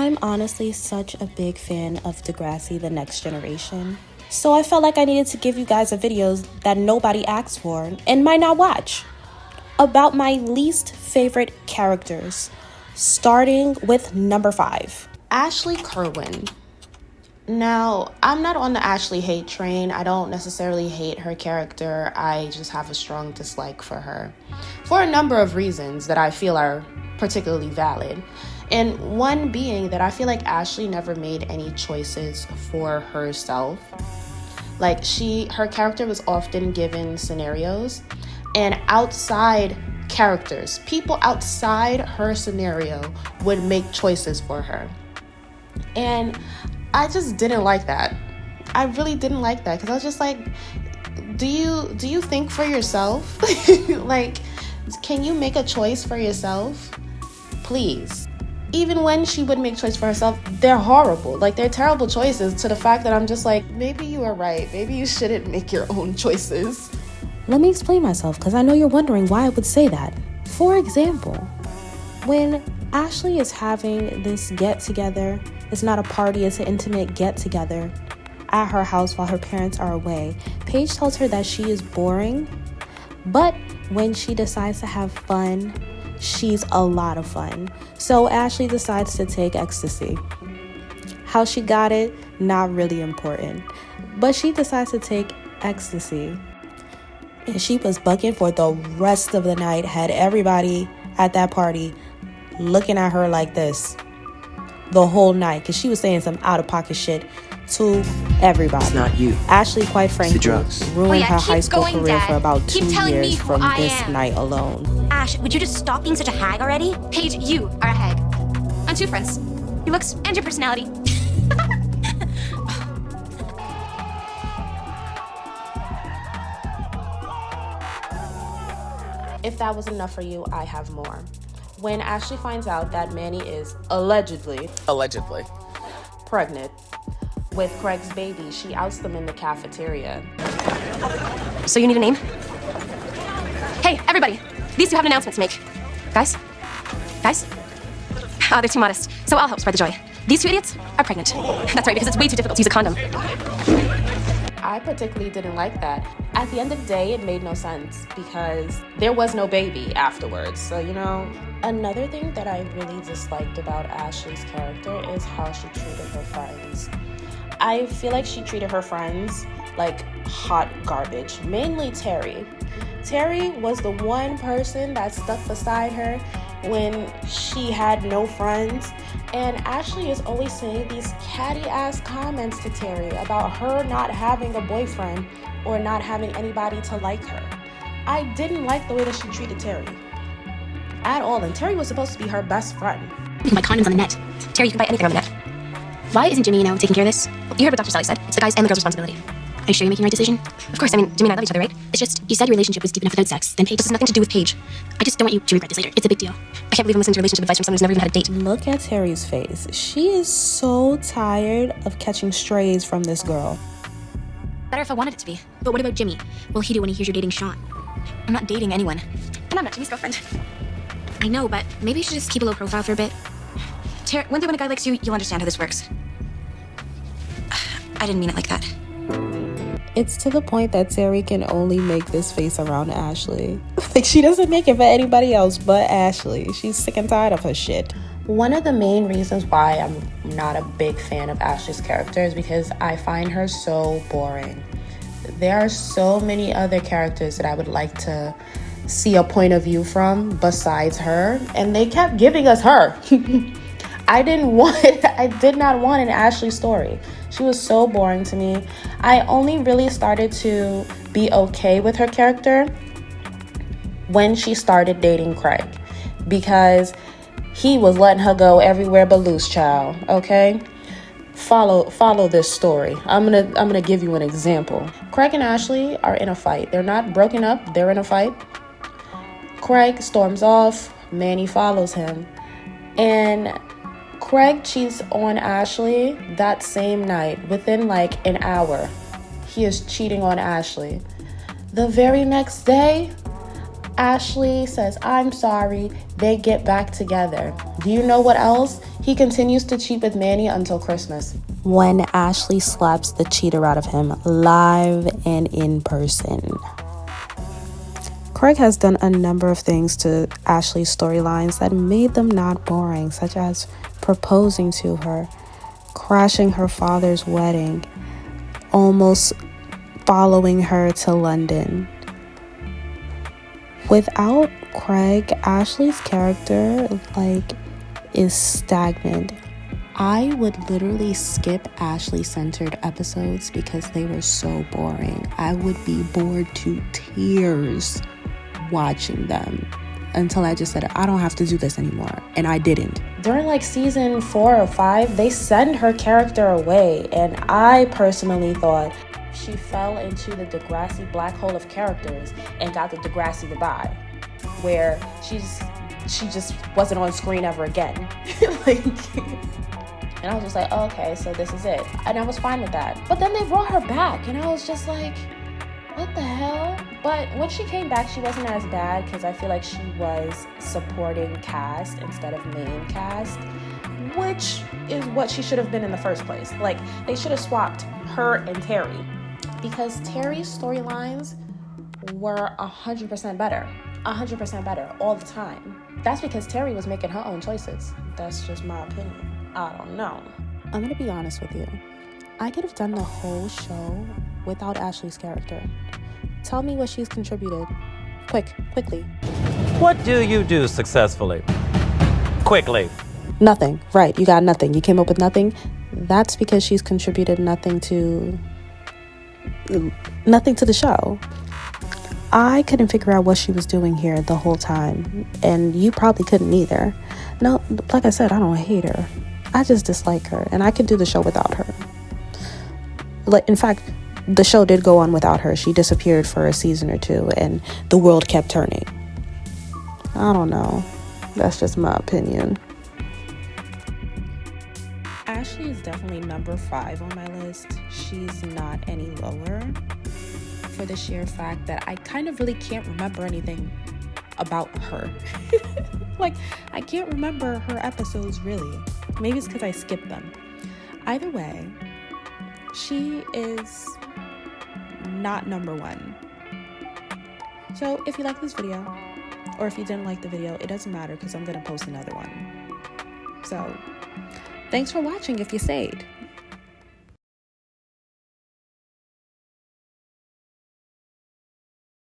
I'm honestly such a big fan of Degrassi the Next Generation. So I felt like I needed to give you guys a video that nobody asked for and might not watch. About my least favorite characters, starting with number 5. Ashley Kerwin. Now, I'm not on the Ashley hate train. I don't necessarily hate her character. I just have a strong dislike for her for a number of reasons that I feel are particularly valid. And one being that I feel like Ashley never made any choices for herself. Like her character was often given scenarios, and outside characters, people outside her scenario would make choices for her. And I just didn't like that. I really didn't like that, because I was just like, do you think for yourself? Like, can you make a choice for yourself? Please. Even when she would make choice for herself, they're horrible. Like, they're terrible choices, to the fact that I'm just like, maybe you are right. Maybe you shouldn't make your own choices. Let me explain myself, because I know you're wondering why I would say that. For example, when Ashley is having this get-together, it's not a party, it's an intimate get-together at her house while her parents are away, Paige tells her that she is boring, but when she decides to have fun, she's a lot of fun. So Ashley decides to take ecstasy. How she got it, not really important. But she decides to take ecstasy. And she was bucking for the rest of the night, had everybody at that party looking at her like this the whole night, because she was saying some out-of-pocket shit to everybody. It's not you. Ashley, quite frankly, ruined her high school going, career Dad. for about Keep 2 telling me years who from I this am. night alone. Ash, would you just stop being such a hag already? Paige, you are a hag. On 2 fronts. Your looks and your personality. If that was enough for you, I have more. When Ashley finds out that Manny is allegedly pregnant with Craig's baby, she outs them in the cafeteria. So you need a name? Hey, everybody. These 2 have an announcement to make. Guys? Oh, they're too modest. So I'll help spread the joy. These 2 idiots are pregnant. That's right, because it's way too difficult to use a condom. I particularly didn't like that. At the end of the day, it made no sense because there was no baby afterwards. So, Another thing that I really disliked about Ashley's character is how she treated her friends. I feel like she treated her friends like hot garbage, mainly Terry. Terry was the one person that stuck beside her when she had no friends. And Ashley is always saying these catty-ass comments to Terry about her not having a boyfriend or not having anybody to like her. I didn't like the way that she treated Terry at all. And Terry was supposed to be her best friend. You can buy condoms on the net. Terry, you can buy anything on the net. Why isn't Jimmy, taking care of this? You heard what Dr. Sally said. It's the guy's and the girl's responsibility. Are you sure you're making the right decision? Of course, Jimmy and I love each other, right? It's just, you said your relationship was deep enough without sex. Then Paige, this has nothing to do with Paige. I just don't want you to regret this later. It's a big deal. I can't believe I'm listening to relationship advice from someone who's never even had a date. Look at Terry's face. She is so tired of catching strays from this girl. Better if I wanted it to be. But what about Jimmy? What'll he do when he hears you're dating Sean? I'm not dating anyone. And I'm not Jimmy's girlfriend. I know, but maybe you should just keep a low profile for a bit. One day when a guy likes you, you'll understand how this works. I didn't mean it like that. It's to the point that Terry can only make this face around Ashley. Like, she doesn't make it for anybody else but Ashley. She's sick and tired of her shit. One of the main reasons why I'm not a big fan of Ashley's character is because I find her so boring. There are so many other characters that I would like to see a point of view from besides her, and they kept giving us her. I did not want an Ashley story. She was so boring to me. I only really started to be okay with her character when she started dating Craig, because he was letting her go everywhere but loose, child. Okay? Follow this story. I'm gonna give you an example. Craig and Ashley are in a fight. They're not broken up, they're in a fight. Craig storms off, Manny follows him, and Craig cheats on Ashley that same night. Within like an hour, he is cheating on Ashley. The very next day, Ashley says, "I'm sorry." They get back together. Do you know what else? He continues to cheat with Manny until Christmas, when Ashley slaps the cheater out of him live and in person. Craig has done a number of things to Ashley's storylines that made them not boring, such as proposing to her, crashing her father's wedding, almost following her to London. Without Craig, Ashley's character, is stagnant. I would literally skip Ashley-centered episodes because they were so boring. I would be bored to tears watching them until I just said, I don't have to do this anymore. And I didn't. During season 4 or 5, they send her character away. And I personally thought she fell into the Degrassi black hole of characters and got the Degrassi goodbye, where she just wasn't on screen ever again. And I was just like, oh, okay, so this is it. And I was fine with that. But then they brought her back, and I was just like, what the hell? But when she came back, she wasn't as bad because I feel like she was supporting cast instead of main cast, which is what she should have been in the first place. They should have swapped her and Terry, because Terry's storylines were 100% better. 100% better all the time. That's because Terry was making her own choices. That's just my opinion. I don't know. I'm gonna be honest with you. I could have done the whole show without Ashley's character. Tell me what she's contributed. Quickly. What do you do successfully? Quickly. Nothing. Right, you got nothing. You came up with nothing. That's because she's contributed nothing to the show. I couldn't figure out what she was doing here the whole time, and you probably couldn't either. No, like I said, I don't hate her. I just dislike her, and I could do the show without her. In fact, the show did go on without her. She disappeared for a season or 2, and the world kept turning. I don't know. That's just my opinion. Ashley is definitely number 5 on my list. She's not any lower, for the sheer fact that I kind of really can't remember anything about her. I can't remember her episodes really. Maybe it's because I skipped them. Either way, she is not number 1. So if you like this video, or if you didn't like the video, it doesn't matter because I'm going to post another one. So thanks for watching if you stayed.